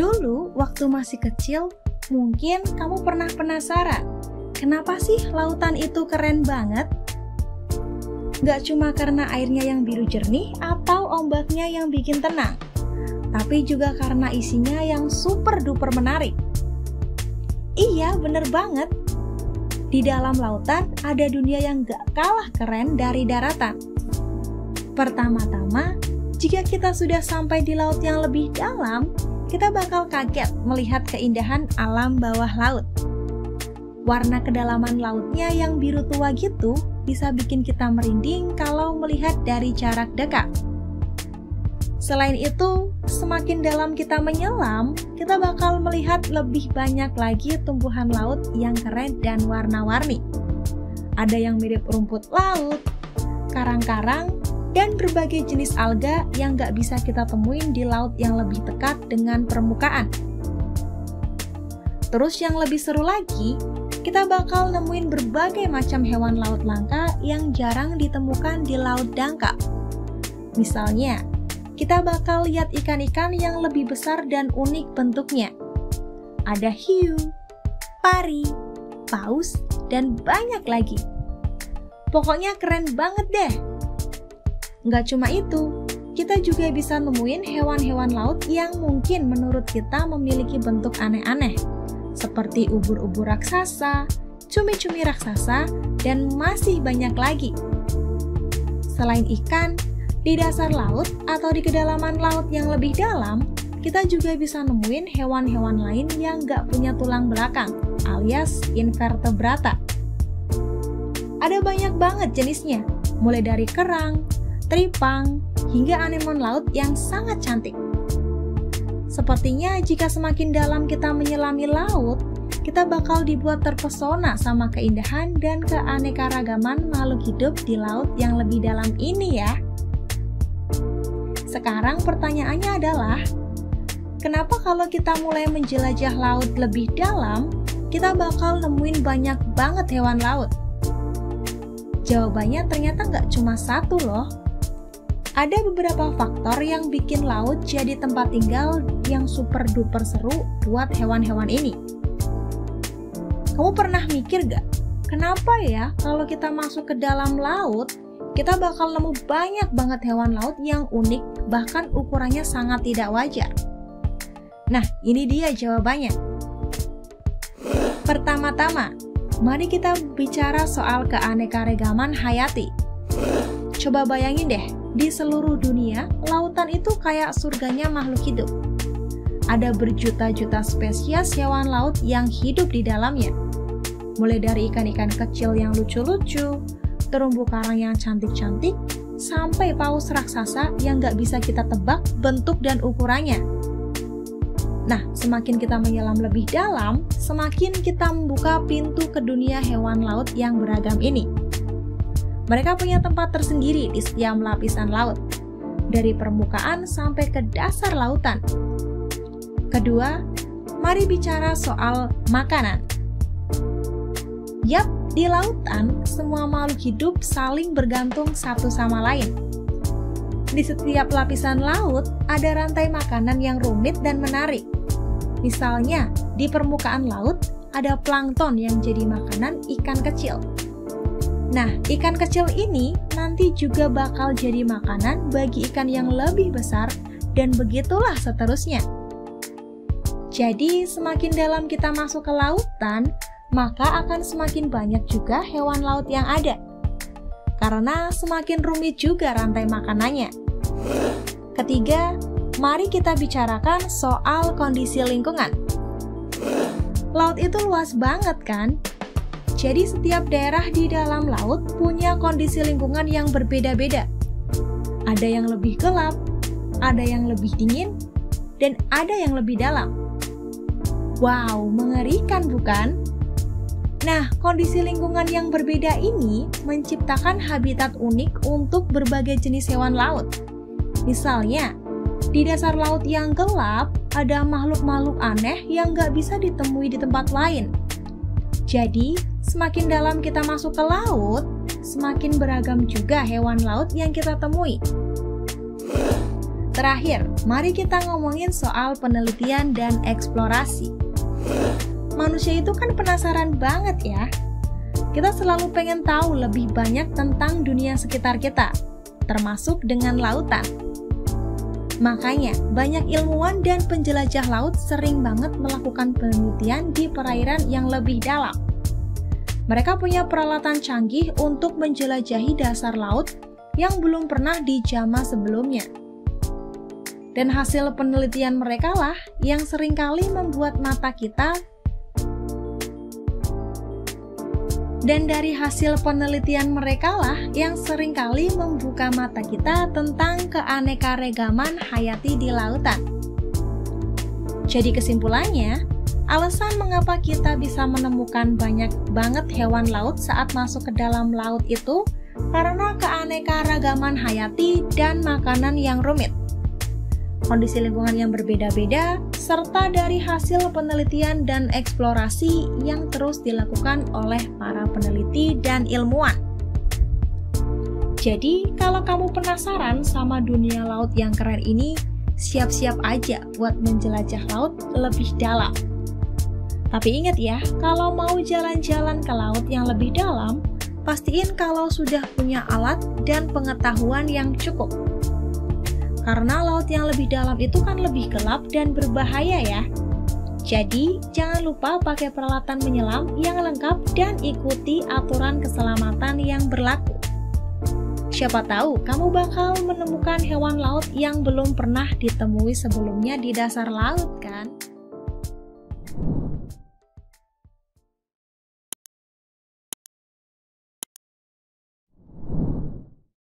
Dulu, waktu masih kecil, mungkin kamu pernah penasaran, kenapa sih lautan itu keren banget? Gak cuma karena airnya yang biru jernih atau ombaknya yang bikin tenang, tapi juga karena isinya yang super duper menarik. Iya, bener banget. Di dalam lautan ada dunia yang gak kalah keren dari daratan. Pertama-tama, jika kita sudah sampai di laut yang lebih dalam, kita bakal kaget melihat keindahan alam bawah laut. Warna kedalaman lautnya yang biru tua gitu bisa bikin kita merinding kalau melihat dari jarak dekat. Selain itu, semakin dalam kita menyelam, kita bakal melihat lebih banyak lagi tumbuhan laut yang keren dan warna-warni. Ada yang mirip rumput laut, karang-karang, dan berbagai jenis alga yang gak bisa kita temuin di laut yang lebih dekat dengan permukaan. Terus yang lebih seru lagi, kita bakal nemuin berbagai macam hewan laut langka yang jarang ditemukan di laut dangkal. Misalnya, kita bakal lihat ikan-ikan yang lebih besar dan unik bentuknya. Ada hiu, pari, paus, dan banyak lagi. Pokoknya keren banget deh. Nggak cuma itu, kita juga bisa nemuin hewan-hewan laut yang mungkin menurut kita memiliki bentuk aneh-aneh, seperti ubur-ubur raksasa, cumi-cumi raksasa, dan masih banyak lagi. Selain ikan, di dasar laut atau di kedalaman laut yang lebih dalam, kita juga bisa nemuin hewan-hewan lain yang nggak punya tulang belakang, alias invertebrata. Ada banyak banget jenisnya, mulai dari kerang, teripang, hingga anemon laut yang sangat cantik. Sepertinya jika semakin dalam kita menyelami laut, kita bakal dibuat terpesona sama keindahan dan keanekaragaman makhluk hidup di laut yang lebih dalam ini ya. Sekarang pertanyaannya adalah, kenapa kalau kita mulai menjelajah laut lebih dalam, kita bakal nemuin banyak banget hewan laut? Jawabannya ternyata nggak cuma satu loh. Ada beberapa faktor yang bikin laut jadi tempat tinggal yang super duper seru buat hewan-hewan ini. Kamu pernah mikir gak, kenapa ya kalau kita masuk ke dalam laut, kita bakal nemu banyak banget hewan laut yang unik, bahkan ukurannya sangat tidak wajar? Nah, ini dia jawabannya. Pertama-tama, mari kita bicara soal keanekaragaman hayati. Coba bayangin deh, di seluruh dunia, lautan itu kayak surganya makhluk hidup. Ada berjuta-juta spesies hewan laut yang hidup di dalamnya. Mulai dari ikan-ikan kecil yang lucu-lucu, terumbu karang yang cantik-cantik, sampai paus raksasa yang gak bisa kita tebak bentuk dan ukurannya. Nah, semakin kita menyelam lebih dalam, semakin kita membuka pintu ke dunia hewan laut yang beragam ini. Mereka punya tempat tersendiri di setiap lapisan laut, dari permukaan sampai ke dasar lautan. Kedua, mari bicara soal makanan. Yap, di lautan, semua makhluk hidup saling bergantung satu sama lain. Di setiap lapisan laut, ada rantai makanan yang rumit dan menarik. Misalnya, di permukaan laut, ada plankton yang jadi makanan ikan kecil. Nah, ikan kecil ini nanti juga bakal jadi makanan bagi ikan yang lebih besar, dan begitulah seterusnya. Jadi, semakin dalam kita masuk ke lautan, maka akan semakin banyak juga hewan laut yang ada. Karena semakin rumit juga rantai makanannya. Ketiga, mari kita bicarakan soal kondisi lingkungan. Laut itu luas banget kan? Jadi setiap daerah di dalam laut punya kondisi lingkungan yang berbeda-beda. Ada yang lebih gelap, ada yang lebih dingin, dan ada yang lebih dalam. Wow, mengerikan bukan? Nah, kondisi lingkungan yang berbeda ini menciptakan habitat unik untuk berbagai jenis hewan laut. Misalnya, di dasar laut yang gelap, ada makhluk-makhluk aneh yang nggak bisa ditemui di tempat lain. Jadi, semakin dalam kita masuk ke laut, semakin beragam juga hewan laut yang kita temui. Terakhir, mari kita ngomongin soal penelitian dan eksplorasi. Manusia itu kan penasaran banget ya. Kita selalu pengen tahu lebih banyak tentang dunia sekitar kita, termasuk dengan lautan. Makanya, banyak ilmuwan dan penjelajah laut sering banget melakukan penelitian di perairan yang lebih dalam. Mereka punya peralatan canggih untuk menjelajahi dasar laut yang belum pernah dijamah sebelumnya. Dan hasil penelitian mereka lah yang seringkali membuat mata kita. Dan dari hasil penelitian mereka lah yang seringkali membuka mata kita tentang keanekaragaman hayati di lautan. Jadi kesimpulannya, alasan mengapa kita bisa menemukan banyak banget hewan laut saat masuk ke dalam laut itu karena keanekaragaman hayati dan makanan yang rumit, kondisi lingkungan yang berbeda-beda, serta dari hasil penelitian dan eksplorasi yang terus dilakukan oleh para peneliti dan ilmuwan. Jadi, kalau kamu penasaran sama dunia laut yang keren ini, siap-siap aja buat menjelajah laut lebih dalam. Tapi ingat ya, kalau mau jalan-jalan ke laut yang lebih dalam, pastiin kalau sudah punya alat dan pengetahuan yang cukup. Karena laut yang lebih dalam itu kan lebih gelap dan berbahaya ya. Jadi, jangan lupa pakai peralatan menyelam yang lengkap dan ikuti aturan keselamatan yang berlaku. Siapa tahu kamu bakal menemukan hewan laut yang belum pernah ditemui sebelumnya di dasar laut kan?